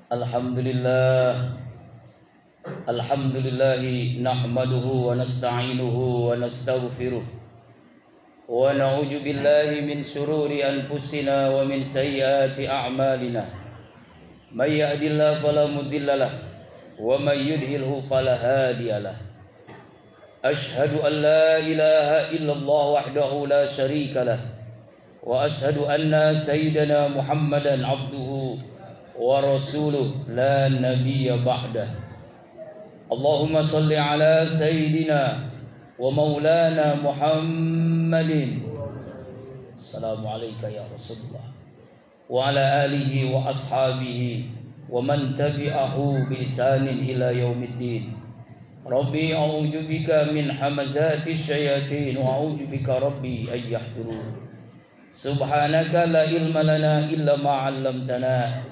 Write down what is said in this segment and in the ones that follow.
Alhamdulillah, nahmaduhu wa nasta'inuhu wa nastaghfiruh wa na'udzu billahi min shururi anfusina wa min sayyiati a'malina. May yahdihillahu fala mudhillalah wa may yudhlilhu fala hadiyalah. Ashhadu an la ilaha illallah wahdahu la syarika lah wa ashhadu anna sayyidana Muhammadan abduhu wa rasuluh la nabiyya ba'dah. Allahumma salli ala sayyidina wa maulana Muhammadin. Assalamu alayka ya Rasulullah wa ala alihi wa ashabihi wa man tabi'ahu bi ihsanin ila yaumiddin. Rabbi a'udzu bika min hamazati syayatin wa a'udzu bika rabbi ay yahdurun. Subhanaka la ilma lana illa ma 'allamtana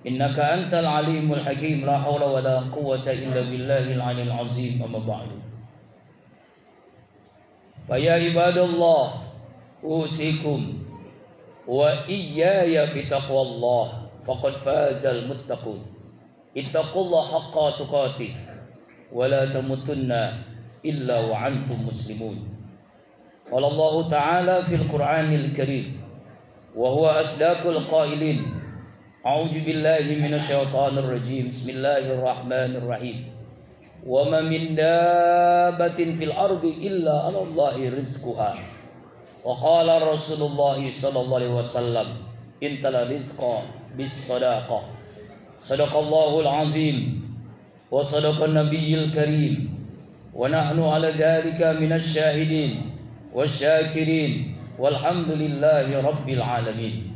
innaka antal alimul hakim. La haula wala quwwata illa billahil aliyil azim. Amma ba'du. Fa ya ibadallah, usikum wa iyaya bitaqwallah faqad fazal muttaqun. Ittaqullaha haqqa tuqatih wa la tamutunna illa wa antum muslimun. Qala Allah Ta'ala fil Qur'anil Karim wa huwa asdaqul qailin. A'udzu billahi minasyaitonir rajim. Bismillahirrahmanirrahim. Wa ma min dabbatin fil ardi illa 'ala Allahi rizquha. Wa qala Rasulullah sallallahu alaihi wasallam, intala rizqa bis sadaqah. Sadaqallahul azim wa sadaqan nabiyyil karim. Wa nahnu 'ala dzalika minasy syahidin wasyakirin walhamdulillahi rabbil alamin.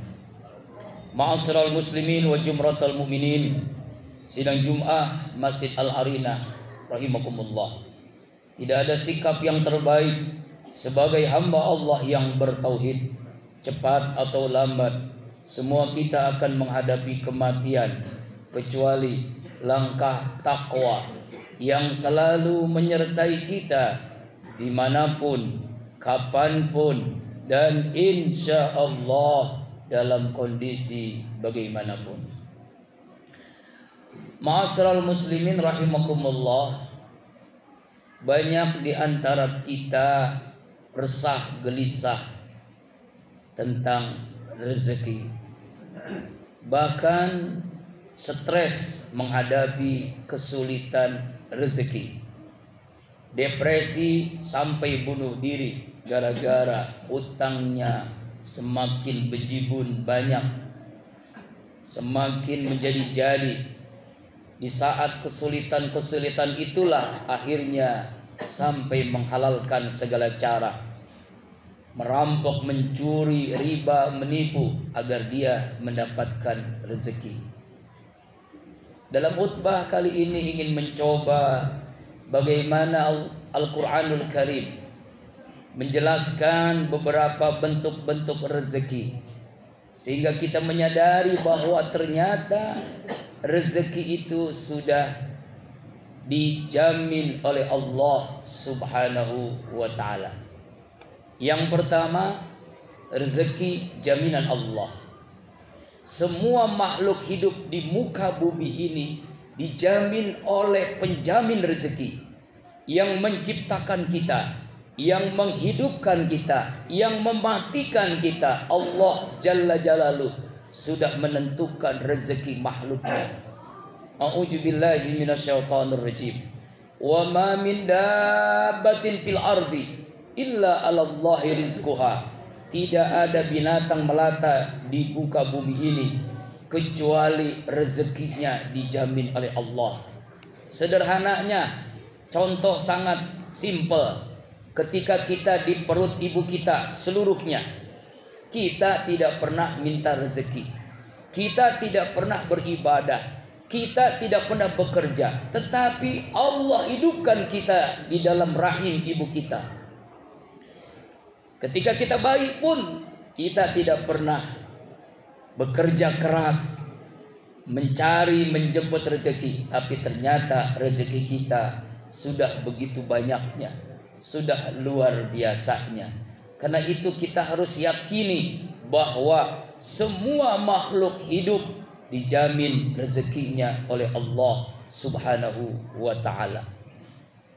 Ma'asyiral muslimin wa jumratal mu'minin, sidang Jum'ah Masjid Al-Arina rahimakumullah. Tidak ada sikap yang terbaik sebagai hamba Allah yang bertauhid. Cepat atau lambat semua kita akan menghadapi kematian, kecuali langkah takwa yang selalu menyertai kita dimanapun, kapanpun, dan insya Allah dalam kondisi bagaimanapun. Ma'asyiral muslimin rahimakumullah, banyak di antara kita resah gelisah tentang rezeki, bahkan stres menghadapi kesulitan rezeki, depresi sampai bunuh diri gara-gara utangnya semakin bejibun banyak, semakin menjadi-jadi. Di saat kesulitan-kesulitan itulah akhirnya sampai menghalalkan segala cara, merampok, mencuri, riba, menipu agar dia mendapatkan rezeki. Dalam khutbah kali ini ingin mencoba bagaimana Al-Quranul Karim menjelaskan beberapa bentuk-bentuk rezeki, sehingga kita menyadari bahwa ternyata rezeki itu sudah dijamin oleh Allah Subhanahu wa ta'ala. Yang pertama, rezeki jaminan Allah. Semua makhluk hidup di muka bumi ini dijamin oleh penjamin rezeki yang menciptakan kita, yang menghidupkan kita, yang mematikan kita. Allah Jalla Jalaluh sudah menentukan rezeki makhluknya. A'udzu billahi minasyaitonir rajim. Wa ma min dabbatin fil ardi illa 'ala Allahi rizquha. Tidak ada binatang melata di muka bumi ini kecuali rezekinya dijamin oleh Allah. Sederhananya, contoh sangat simpel. Ketika kita di perut ibu kita seluruhnya, kita tidak pernah minta rezeki, kita tidak pernah beribadah, kita tidak pernah bekerja, tetapi Allah hidupkan kita di dalam rahim ibu kita. Ketika kita bayi pun kita tidak pernah bekerja keras mencari, menjemput rezeki, tapi ternyata rezeki kita sudah begitu banyaknya, sudah luar biasanya. Karena itu kita harus yakini bahwa semua makhluk hidup dijamin rezekinya oleh Allah Subhanahu wa ta'ala.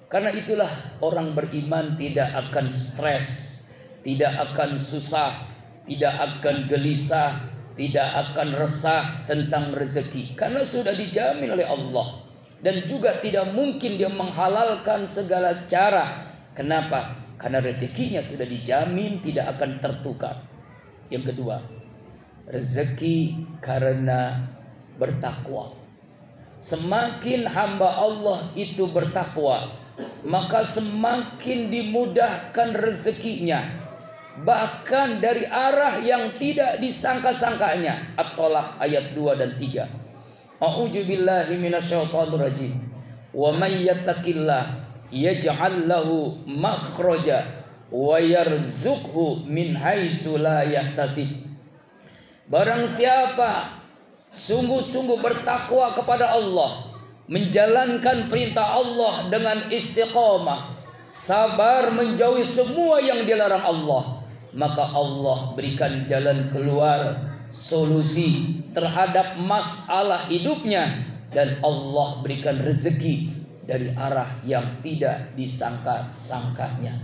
Karena itulah orang beriman tidak akan stres, tidak akan susah, tidak akan gelisah, tidak akan resah tentang rezeki, karena sudah dijamin oleh Allah. Dan juga tidak mungkin dia menghalalkan segala cara. Kenapa? Karena rezekinya sudah dijamin tidak akan tertukar. Yang kedua, rezeki karena bertakwa. Semakin hamba Allah itu bertakwa, maka semakin dimudahkan rezekinya, bahkan dari arah yang tidak disangka-sangkanya. At-Tolak ayat 2 dan 3. A'udzu billahi minasyaitonir rajim. Wa may yattaqillah yaj'al lahu makhraja wa yarzuqhu min haitsu la yahtasib. Barang siapa sungguh-sungguh bertakwa kepada Allah, menjalankan perintah Allah dengan istiqamah, sabar menjauhi semua yang dilarang Allah, maka Allah berikan jalan keluar, solusi terhadap masalah hidupnya, dan Allah berikan rezeki dari arah yang tidak disangka-sangkanya.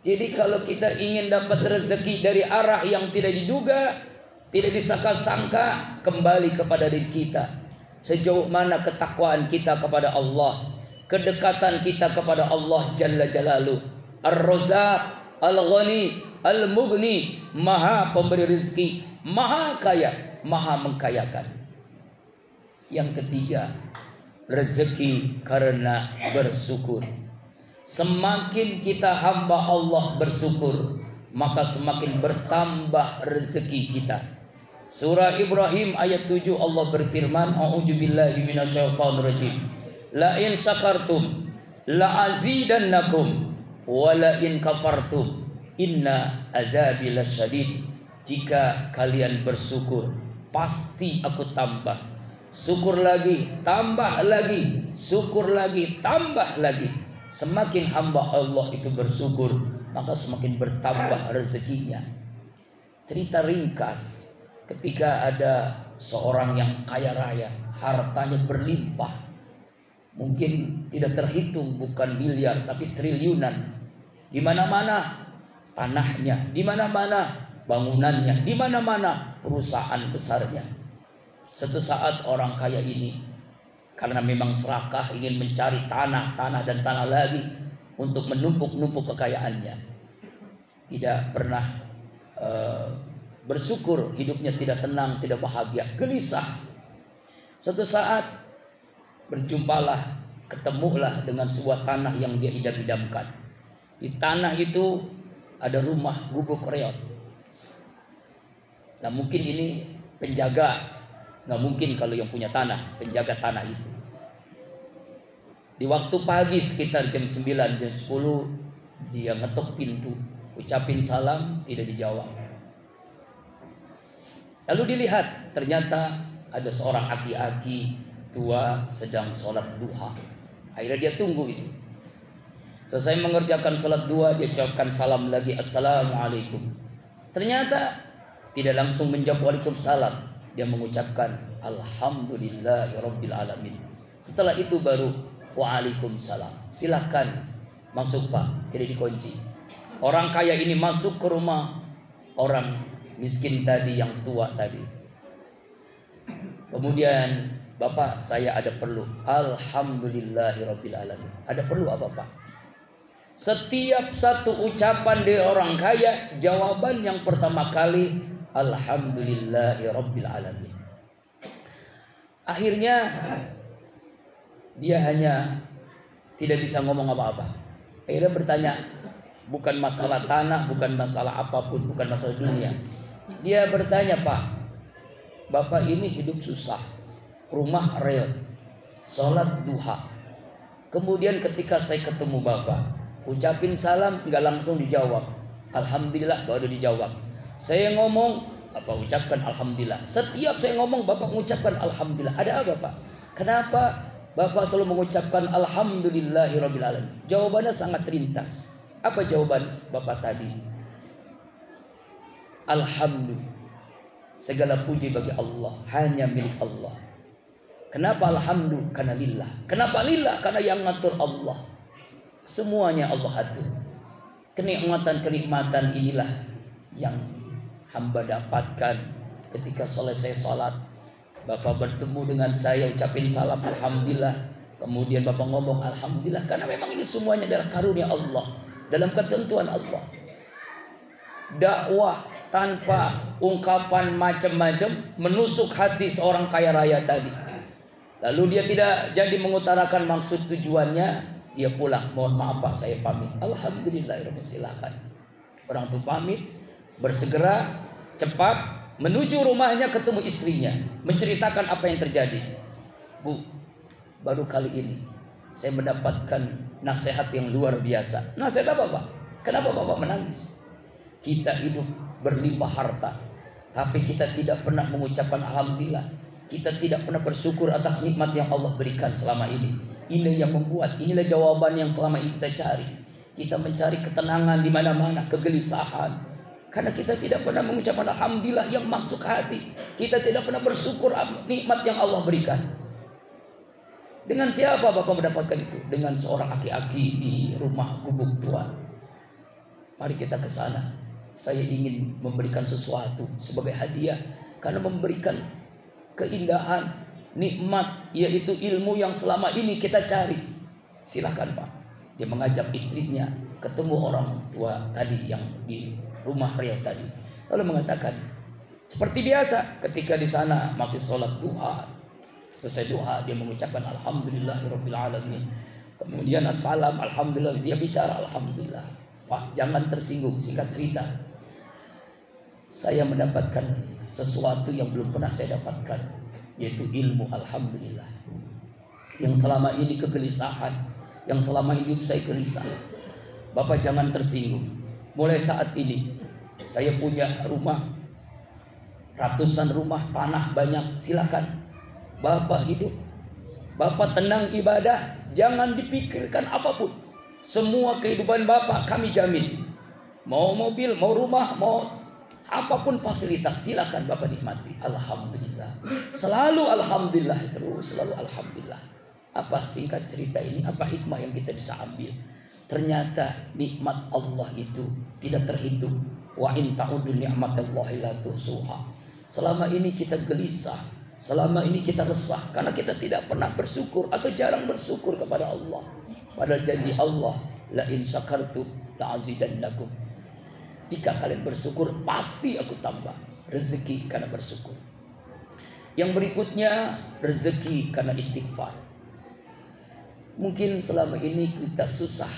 Jadi kalau kita ingin dapat rezeki dari arah yang tidak diduga, tidak disangka-sangka, kembali kepada diri kita. Sejauh mana ketakwaan kita kepada Allah, kedekatan kita kepada Allah Jalla Jalaluh. Ar-Razzaq, Al-Ghani, Al-Mughni, Maha pemberi rezeki, Maha kaya, Maha mengkayakan. Yang ketiga, rezeki karena bersyukur. Semakin kita hamba Allah bersyukur, maka semakin bertambah rezeki kita. Surah Ibrahim ayat 7 Allah berfirman, A'udzu billahi minasyaitonir rajim. La in syakartum la azidannakum wa la in kafartum inna adzabi lasyadid. Jika kalian bersyukur, pasti aku tambah. Syukur lagi, tambah lagi, syukur lagi, tambah lagi. Semakin hamba Allah itu bersyukur, maka semakin bertambah rezekinya. Cerita ringkas, ketika ada seorang yang kaya raya, hartanya berlimpah, mungkin tidak terhitung, bukan miliar tapi triliunan. Di mana-mana tanahnya, di mana-mana bangunannya, di mana-mana perusahaan besarnya. Suatu saat orang kaya ini karena memang serakah, ingin mencari tanah dan tanah lagi untuk menumpuk-numpuk kekayaannya. Tidak pernah bersyukur, hidupnya tidak tenang, tidak bahagia, gelisah. Suatu saat berjumpalah, ketemulah dengan sebuah tanah yang dia idam-idamkan. Di tanah itu ada rumah gubuk reot. Nah mungkin ini penjaga, nggak mungkin kalau yang punya tanah, penjaga tanah itu. Di waktu pagi sekitar jam 9, jam 10, dia ngetok pintu, ucapin salam, tidak dijawab. Lalu dilihat, ternyata ada seorang aki-aki tua sedang sholat duha. Akhirnya dia tunggu itu. Selesai mengerjakan sholat duha, dia ucapkan salam lagi, Assalamualaikum. Ternyata tidak langsung menjawab Waalaikumsalam. Dia mengucapkan Alhamdulillahirabbil alamin. Setelah itu baru Waalaikumsalam. Silakan masuk Pak, tidak dikunci. Orang kaya ini masuk ke rumah orang miskin tadi, yang tua tadi. Kemudian, Bapak, saya ada perlu. Alhamdulillahirabbil alamin. Ada perlu apa Pak? Setiap satu ucapan dari orang kaya, jawaban yang pertama kali Alhamdulillahirabbil alamin. Akhirnya dia hanya tidak bisa ngomong apa-apa. Akhirnya bertanya, bukan masalah tanah, bukan masalah apapun, bukan masalah dunia. Dia bertanya, Pak, Bapak ini hidup susah, rumah reot, sholat duha. Kemudian ketika saya ketemu Bapak, ucapin salam nggak langsung dijawab. Alhamdulillah baru dijawab. Saya ngomong, Bapak ucapkan Alhamdulillah. Setiap saya ngomong, Bapak mengucapkan Alhamdulillah. Ada apa Pak? Kenapa Bapak selalu mengucapkan Alhamdulillahirabbil alamin? Jawabannya sangat ringkas. Apa jawaban Bapak tadi? Alhamdulillah, Segala puji bagi Allah, hanya milik Allah. Kenapa alhamdulillah? Karena lillah. Kenapa lillah? Karena yang ngatur Allah. Semuanya Allah atur. Kenikmatan-kenikmatan inilah yang hamba dapatkan ketika selesai salat. Bapak bertemu dengan saya, ucapin salam alhamdulillah. Kemudian Bapak ngomong alhamdulillah, karena memang ini semuanya adalah karunia Allah, dalam ketentuan Allah. Dakwah tanpa ungkapan macam-macam menusuk hati seorang kaya raya tadi. Lalu dia tidak jadi mengutarakan maksud tujuannya, dia pulang. Mohon maaf Pak, saya pamit. Alhamdulillahirobbilalamin, silakan. Orang itu pamit, bersegera cepat menuju rumahnya, ketemu istrinya, menceritakan apa yang terjadi. Bu, baru kali ini saya mendapatkan nasihat yang luar biasa. Nasihat apa Pak? Kenapa Bapak menangis? Kita hidup berlimpah harta, tapi kita tidak pernah mengucapkan alhamdulillah. Kita tidak pernah bersyukur atas nikmat yang Allah berikan selama ini. Ini yang membuat, inilah jawaban yang selama ini kita cari. Kita mencari ketenangan di mana-mana, kegelisahan, karena kita tidak pernah mengucapkan alhamdulillah yang masuk hati. Kita tidak pernah bersyukur nikmat yang Allah berikan. Dengan siapa Bapak mendapatkan itu? Dengan seorang aki-aki di rumah gubuk tua. Mari kita ke sana. Saya ingin memberikan sesuatu sebagai hadiah, karena memberikan keindahan, nikmat, yaitu ilmu yang selama ini kita cari. Silakan Pak. Dia mengajak istrinya ketemu orang tua tadi yang di rumah Riau tadi. Lalu mengatakan, seperti biasa ketika di sana masih sholat duha. Selesai duha dia mengucapkan alhamdulillahirabbil alamin. Kemudian assalam, alhamdulillah, dia bicara alhamdulillah. Pak, jangan tersinggung, singkat cerita. Saya mendapatkan sesuatu yang belum pernah saya dapatkan, yaitu ilmu alhamdulillah. Yang selama ini kegelisahan, yang selama hidup saya gelisah. Bapak jangan tersinggung. Mulai saat ini saya punya rumah, ratusan rumah, tanah banyak. Silakan Bapak hidup, Bapak tenang ibadah, jangan dipikirkan apapun. Semua kehidupan Bapak kami jamin. Mau mobil, mau rumah, mau apapun fasilitas, silakan Bapak nikmati. Alhamdulillah. Selalu alhamdulillah terus, selalu alhamdulillah. Apa singkat cerita ini? Apa hikmah yang kita bisa ambil? Ternyata nikmat Allah itu tidak terhitung. Wa in ta'udu ni'matallahi la tuhsuha. Selama ini kita gelisah, selama ini kita resah karena kita tidak pernah bersyukur atau jarang bersyukur kepada Allah. Padahal janji Allah, la in syakartum la azidannakum. Jika kalian bersyukur, pasti aku tambah rezeki karena bersyukur. Yang berikutnya, rezeki karena istighfar. Mungkin selama ini kita susah,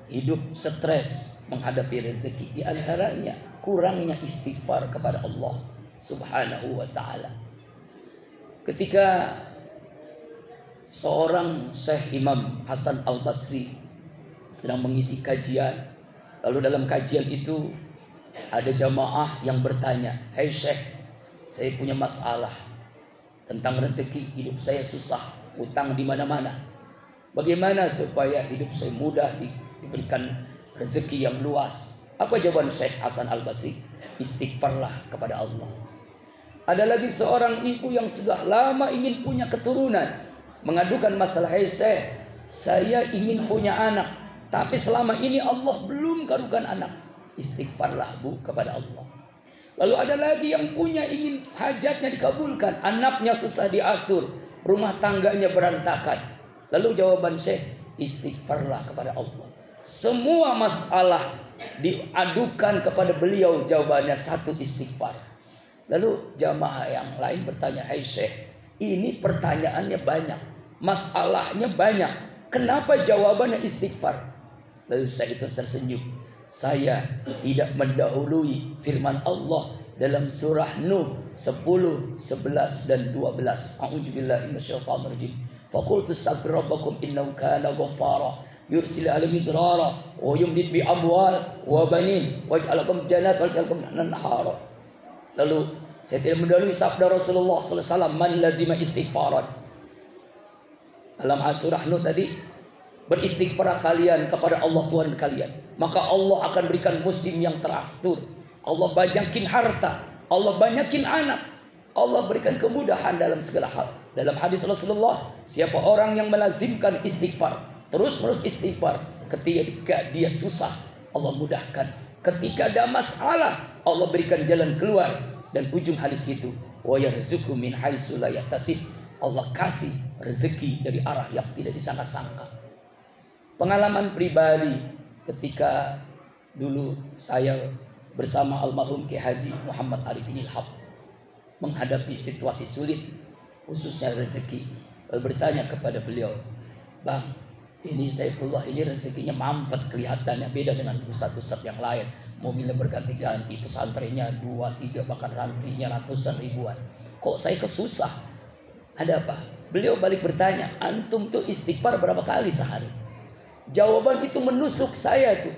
hidup stres menghadapi rezeki. Di antaranya kurangnya istighfar kepada Allah Subhanahu wa ta'ala. Ketika seorang Syekh Imam Hasan Al-Basri sedang mengisi kajian, lalu dalam kajian itu ada jamaah yang bertanya, "Hai Syekh, saya punya masalah tentang rezeki, hidup saya susah, utang di mana-mana. Bagaimana supaya hidup saya mudah diberikan rezeki yang luas?" Apa jawaban Syekh Hasan Al-Basri? Istighfarlah kepada Allah. Ada lagi seorang ibu yang sudah lama ingin punya keturunan, mengadukan masalah, "Hai Syekh, saya ingin punya anak, tapi selama ini Allah belum karukan anak." Istighfarlah Bu kepada Allah. Lalu ada lagi yang punya ingin hajatnya dikabulkan, anaknya susah diatur, rumah tangganya berantakan. Lalu jawaban Syekh, istighfarlah kepada Allah. Semua masalah diadukan kepada beliau, jawabannya satu, istighfar. Lalu jamaah yang lain bertanya, "Hai Syekh, ini pertanyaannya banyak, masalahnya banyak, kenapa jawabannya istighfar?" Lalu Syekh itu tersenyum. Saya tidak mendahului firman Allah dalam surah Nuh 10, 11 dan 12. A'udzubillahi minasyaitonirrajim. Faqultu astaghfiru rabbakum innahu kana ghaffara yursil alaikum midrara wa yumdid bi amwal wa banin waj'alakum jannat waj'alakum anhara. Lalu saya tidak mendahului sabda Rasulullah sallallahu alaihi wasallam, "Man lazima istighfaran." Dalam surah Nuh tadi, beristighfar kalian kepada Allah Tuhan kalian, maka Allah akan berikan musim yang teratur. Allah banyakin harta, Allah banyakin anak, Allah berikan kemudahan dalam segala hal. Dalam hadis Rasulullah, siapa orang yang melazimkan istighfar, terus-menerus istighfar, ketika dia susah, Allah mudahkan. Ketika ada masalah, Allah berikan jalan keluar. Dan ujung hadis itu, wa yarzuqu min haitsu la yahtasib. Allah kasih rezeki dari arah yang tidak disangka-sangka. Pengalaman pribadi ketika dulu saya bersama almarhum Kiai Haji Muhammad Arifin Ilham menghadapi situasi sulit, khususnya rezeki. Lalu bertanya kepada beliau, "Bang, ini Saifullah ini rezekinya mampet kelihatannya, beda dengan ustadz-ustadz yang lain. Mobilnya berganti-ganti, pesantrennya 2, 3, bahkan santrinya ratusan ribuan. Kok saya kesusah? Ada apa?" Beliau balik bertanya, "Antum tuh istighfar berapa kali sehari?" Jawaban itu menusuk saya tuh.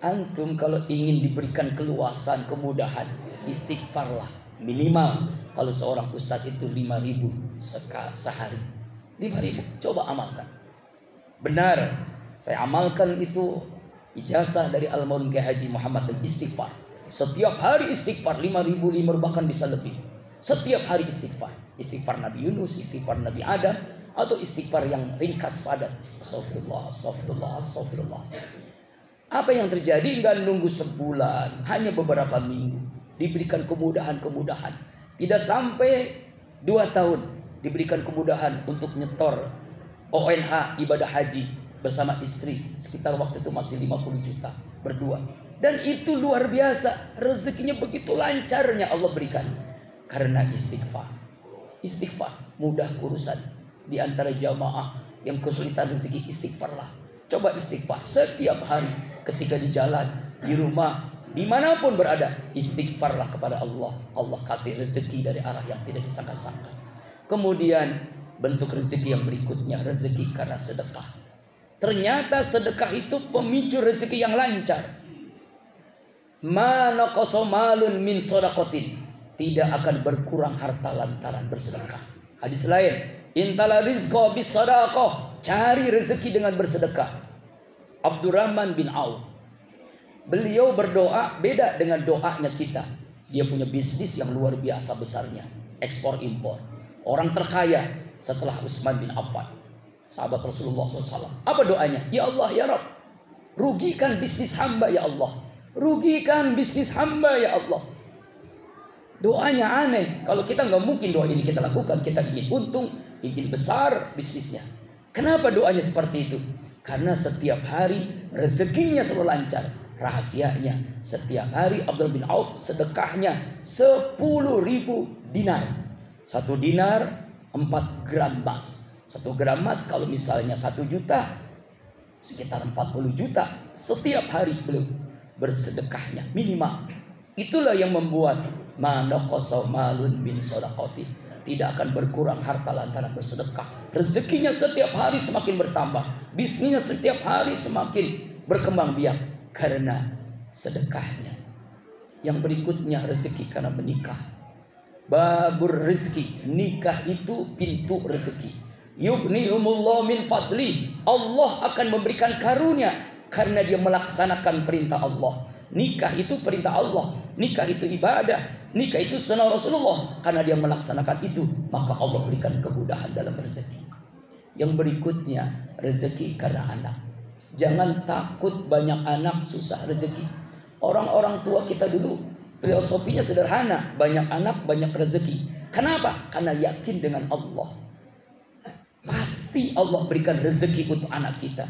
Antum kalau ingin diberikan keluasan, kemudahan, istighfarlah. Minimal kalau seorang ustadz itu 5.000 sehari. 5.000, coba amalkan. Benar, saya amalkan itu ijazah dari almarhum Kiai Haji Muhammad dan istighfar. Setiap hari istighfar 5.000, bahkan bisa lebih. Setiap hari istighfar. Istighfar Nabi Yunus, istighfar Nabi Adam, atau istighfar yang ringkas padat. Astagfirullah, astagfirullah, astagfirullah. Apa yang terjadi? Enggak nunggu sebulan, hanya beberapa minggu diberikan kemudahan-kemudahan. Tidak sampai 2 tahun diberikan kemudahan untuk nyetor ONH ibadah haji bersama istri. Sekitar waktu itu masih 50 juta berdua. Dan itu luar biasa, rezekinya begitu lancarnya Allah berikan karena istighfar. Istighfar mudah urusan. Di antara jamaah yang kesulitan rezeki, istighfarlah. Coba istighfar setiap hari, ketika di jalan, di rumah, dimanapun berada, istighfarlah kepada Allah. Allah kasih rezeki dari arah yang tidak disangka-sangka. Kemudian bentuk rezeki yang berikutnya, rezeki karena sedekah. Ternyata sedekah itu pemicu rezeki yang lancar. Ma naqasa malun min shadaqatin, tidak akan berkurang harta lantaran bersedekah. Hadis lain, intala rizqa bis sadaqah, cari rezeki dengan bersedekah. Abdurrahman bin Auf, beliau berdoa beda dengan doanya kita. Dia punya bisnis yang luar biasa besarnya, ekspor impor. Orang terkaya setelah Utsman bin Affan, sahabat Rasulullah SAW. Apa doanya? Ya Allah, ya Rabb, rugikan bisnis hamba ya Allah. Rugikan bisnis hamba ya Allah. Doanya aneh. Kalau kita nggak mungkin doa ini kita lakukan. Kita ingin untung, ingin besar bisnisnya. Kenapa doanya seperti itu? Karena setiap hari rezekinya selalu lancar. Rahasianya, setiap hari Abdullah bin Auf sedekahnya 10.000 dinar. 1 dinar 4 gram emas. 1 gram emas kalau misalnya 1 juta, sekitar 40 juta. Setiap hari beliau bersedekahnya minimal. Itulah yang membuat manaqasa malun bin shadaqati, tidak akan berkurang harta lantaran bersedekah. Rezekinya setiap hari semakin bertambah, bisnisnya setiap hari semakin berkembang biak karena sedekahnya. Yang berikutnya rezeki karena menikah. Babur rezeki, nikah itu pintu rezeki. Yughnihumullah min fadli, Allah akan memberikan karunia karena dia melaksanakan perintah Allah. Nikah itu perintah Allah, nikah itu ibadah, nikah itu sunnah Rasulullah. Karena dia melaksanakan itu, maka Allah berikan kemudahan dalam rezeki. Yang berikutnya, rezeki karena anak. Jangan takut banyak anak susah rezeki. Orang-orang tua kita dulu filosofinya sederhana, banyak anak banyak rezeki. Kenapa? Karena yakin dengan Allah. Pasti Allah berikan rezeki untuk anak kita.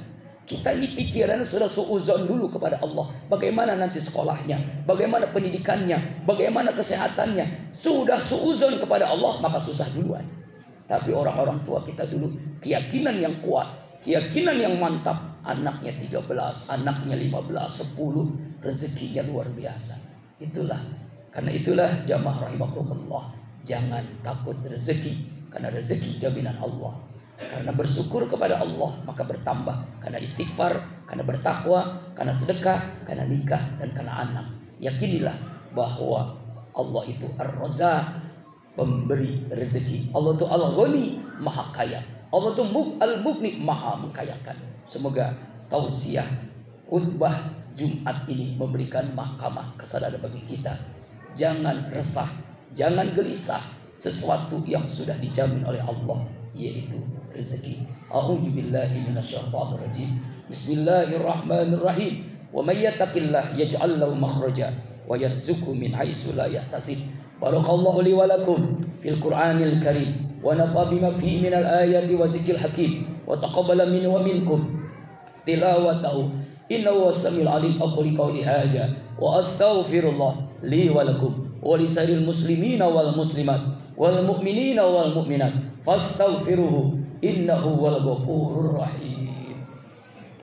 Kita ini pikirannya sudah suuzon dulu kepada Allah. Bagaimana nanti sekolahnya, bagaimana pendidikannya, bagaimana kesehatannya. Sudah suuzon kepada Allah, maka susah duluan. Tapi orang-orang tua kita dulu keyakinan yang kuat, keyakinan yang mantap. Anaknya 13, anaknya 15, 10, rezekinya luar biasa. Karena itulah jamaah rahimakumullah, jangan takut rezeki, karena rezeki jaminan Allah. Karena bersyukur kepada Allah maka bertambah. Karena istighfar, karena bertakwa, karena sedekah, karena nikah, dan karena anak. Yakinilah bahwa Allah itu Ar-Razzaq, pemberi rezeki. Allah itu Al-Ghani, maha kaya. Allah itu Al-Mughni, maha mengkayakan. Semoga tausiah khutbah Jumat ini memberikan mahkamah kesadaran bagi kita jangan resah, jangan gelisah sesuatu yang sudah dijamin oleh Allah, yaitu rezeki. A'udzubillahi minasyaitonir rajim. Bismillahirrahmanirrahim. Wa may yattaqillah yaj'al lahu makhraja wa yarzuqhu min haitsu la yahtasib. Barakallahu li wa lakum fil Qur'anil Karim wa nafa bima fihi minal ayati wa zikril hakim wa taqabbala minni wa minkum tilawatahu innahu was-sami'ul 'alim. Aqulu qawli hadza wa astaghfirullah li wa lakum wa lisa'iril muslimina wal muslimat wal mu'minina wal mu'minat fastaghfiruhu innahu wal ghafurur rahim.